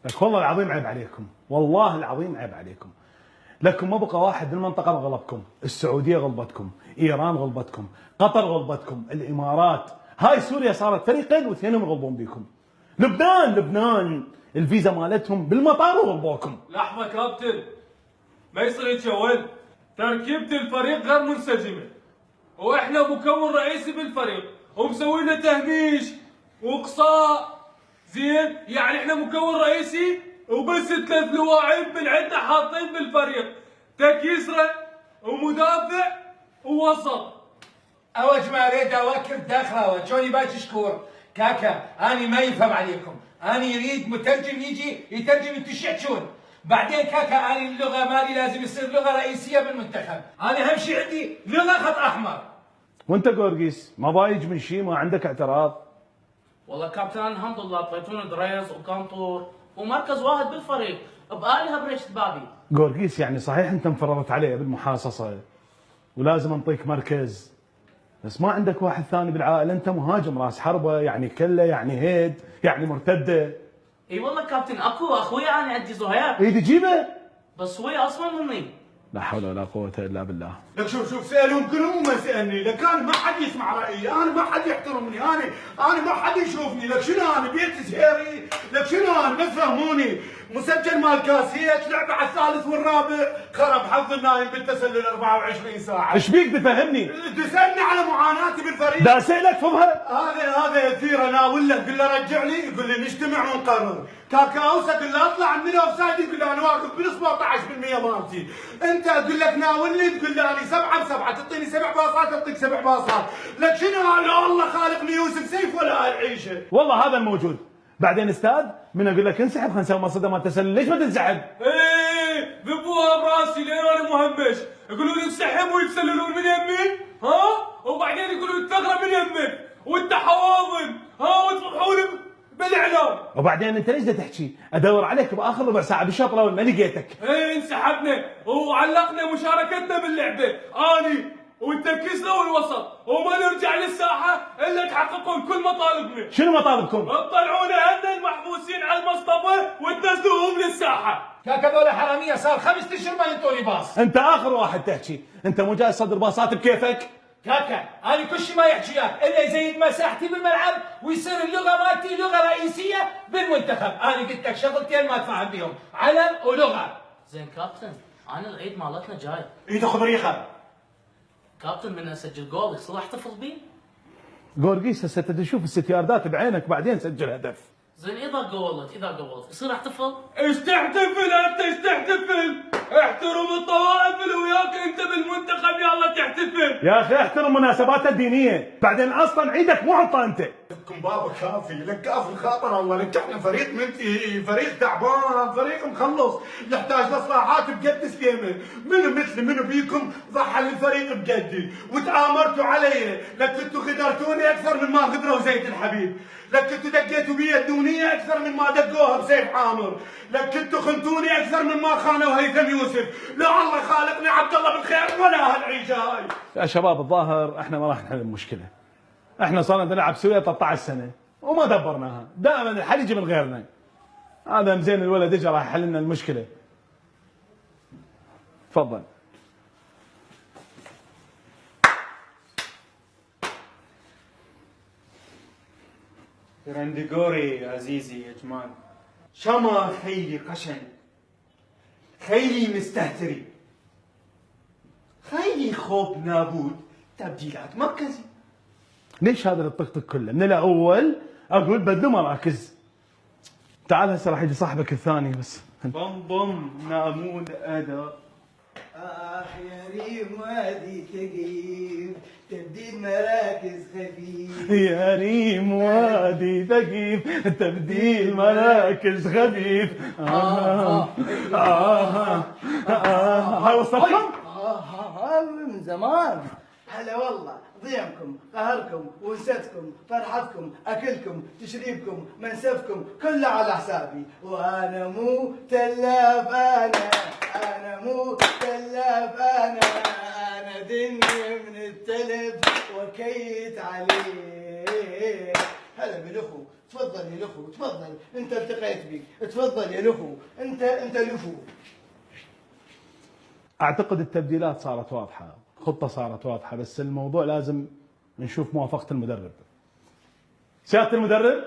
لك والله العظيم عيب عليكم، والله العظيم عيب عليكم. لكم ما بقى واحد بالمنطقه ما غلبكم، السعوديه غلبتكم، ايران غلبتكم، قطر غلبتكم، الامارات، هاي سوريا صارت فريقين واثنينهم يغلبون بيكم. لبنان الفيزا مالتهم بالمطار وغلبوكم. لحظه كابتن، ما يصير هيك يا ولد، تركيبه الفريق غير منسجمه، واحنا مكون رئيسي بالفريق ومسوي لنا تهميش واقصاء. زين، يعني احنا مكون رئيسي وبس 3 لواعب من عندنا حاطين بالفريق، تكيسره ومدافع ووسط. اوج ما اريد اوكر داخله جوني باجي شكور كاكا، اني ما يفهم عليكم، اني يريد مترجم يجي يترجم انتو ايش تحجون. بعدين كاكا اني اللغه مالي لازم يصير لغه رئيسيه بالمنتخب، انا اهم شيء عندي لغه خط احمر. وانت قورقيس ما بايج من شيء؟ ما عندك اعتراض؟ والله كابتن الحمد لله اعطيتونا دريز وكانطور ومركز واحد بالفريق بآلها بريشة بابي. قورقيس يعني صحيح انت انفرضت عليه بالمحاصصه ولازم انطيك مركز، بس ما عندك واحد ثاني بالعائله، انت مهاجم راس حربه، يعني كله يعني هيد يعني مرتده. اي والله كابتن اكو اخوي انا عندي زهير. ايدي جيبه، بس هو اصلا مني. لا حول ولا قوه الا بالله. لك شوف سألهم كلهم ما سألني، لك انا ما حد يسمع رأيي، انا ما حد يحترمني، انا ما حد يشوفني، لك شنو انا بيت زهيري، لك شنو انا ما تفهموني، مسجل مال كاسيتش لعبة على الثالث والرابع، خرب حظ النايم بالتسلل 24 ساعة. ايش بيك تفهمني؟ تسألني على معاناتي بالفريق؟ دا اسالك فهمها؟ هذا يثير اناول له، قل له رجع لي، يقول لي نجتمع ونقرر. كاكاوس اقول له اطلع من الاوف سايد، يقول له انا واقف بال 17% مالتي. انت اقول لك ناولني، تقول لي انا 7 ب7، تعطيني 7 باصات اعطيك 7 باصات. لك شنو انا الله خالقني يوسف سيف ولا العيشه؟ والله هذا الموجود. بعدين استاذ من اقول لك انسحب خلينا نسوي مصيده ما تسلل، ليش ما تنسحب؟ ايه ذبوها براسي لين انا مهمش، يقولوا لي انسحب ويتسللون من يمي، وبعدين يقولوا الثغره من يمك وانت حواضن، وتفضحون بالاعلام. وبعدين انت ليش بدك تحكي؟ ادور عليك باخر ربع ساعه بالشوط الاول ما لقيتك. ايه انسحبنا وعلقنا مشاركتنا باللعبه، اني وانت الكسره والوسط، وما نرجع للساحه الا تحققون كل مطالبنا. شنو مطالبكم؟ تطلعونا عنا المحبوسين على المصطبه وتنزلوهم للساحه. كاكا ذولا حراميه، صار 5 اشهر ما ينطوني باص. انت اخر واحد تحكي، انت مو جاي تصدر باصات بكيفك؟ كاكا انا كل شيء ما يحكي اياك الا يزيد مساحتي بالملعب ويصير اللغه مالتي لغه رئيسيه بالمنتخب، انا قلت لك شغلتين ما اتفاهم بيهم، علم ولغه. زين كابتن، انا العيد مالتنا جاي. ايده خبريخه. كابتن من اسجل جول يصير احتفظ بيه؟ قورقيس هسه تشوف الستياردات بعينك بعدين سجل هدف. زين اذا قولت يصير احتفظ؟ ايش تحتفل انت، ايش تحتفل؟ احترم الطوائف اللي وياك انت بالمنتخب، يلا تحتفل. يا اخي احترم مناسباتنا الدينيه، بعدين اصلا عيدك مو عطى انت. لكم بابا كافي، لك كافي الخاطر الله، لك احنا فريق منتهي، فريق تعبان، فريق مخلص، يحتاج لاصلاحات بجد سليمه، منو مثلي منو بيكم ضحى للفريق بجدي، وتآمرتوا علي، لك كنتوا غدرتوني اكثر من ما غدروا زيد الحبيب، لك كنتوا دقيتوا بي الدونيه اكثر من ما دقوها بسيف عامر، لك كنتوا خنتوني اكثر من ما خانوا هيثم يوسف، لا الله خالقني عبد الله بالخير ولا هالعيشه هاي. يا شباب الظاهر احنا ما راح نحل المشكله. احنا صارنا نلعب سويا 13 سنه وما دبرناها، دائما الحل يجي من غيرنا. هذا مزين الولد اجى راح يحل لنا المشكله. تفضل. رندقوري عزيزي يا جمال، شما خيلي قشن، خيلي مستهتري، خيلي خوب نابود، تبديلات مركزي. ليش هذا الطقطق كله؟ من الاول اقول بدلوا مراكز. تعال هسه راح يجي صاحبك الثاني بس. بم بم نامون اداء. يا ريم وادي ثقيف، تبديل مراكز خفيف. يا ريم وادي ثقيف، تبديل مراكز خفيف. هاي وصلتكم؟ من زمان. هلا والله، ضيمكم، قهركم، ونستكم، فرحتكم، اكلكم، تشريبكم، منسفكم، كله على حسابي، وانا مو تلاف انا مو تلاف انا دني من التلف وكيت عليه. هلا بالاخو تفضل يا الاخو تفضل، انت التقيت بيك، تفضل يا الاخو، انت الاخو. اعتقد التبديلات صارت واضحه، خطه صارت واضحه، بس الموضوع لازم نشوف موافقه المدرب. سياده المدرب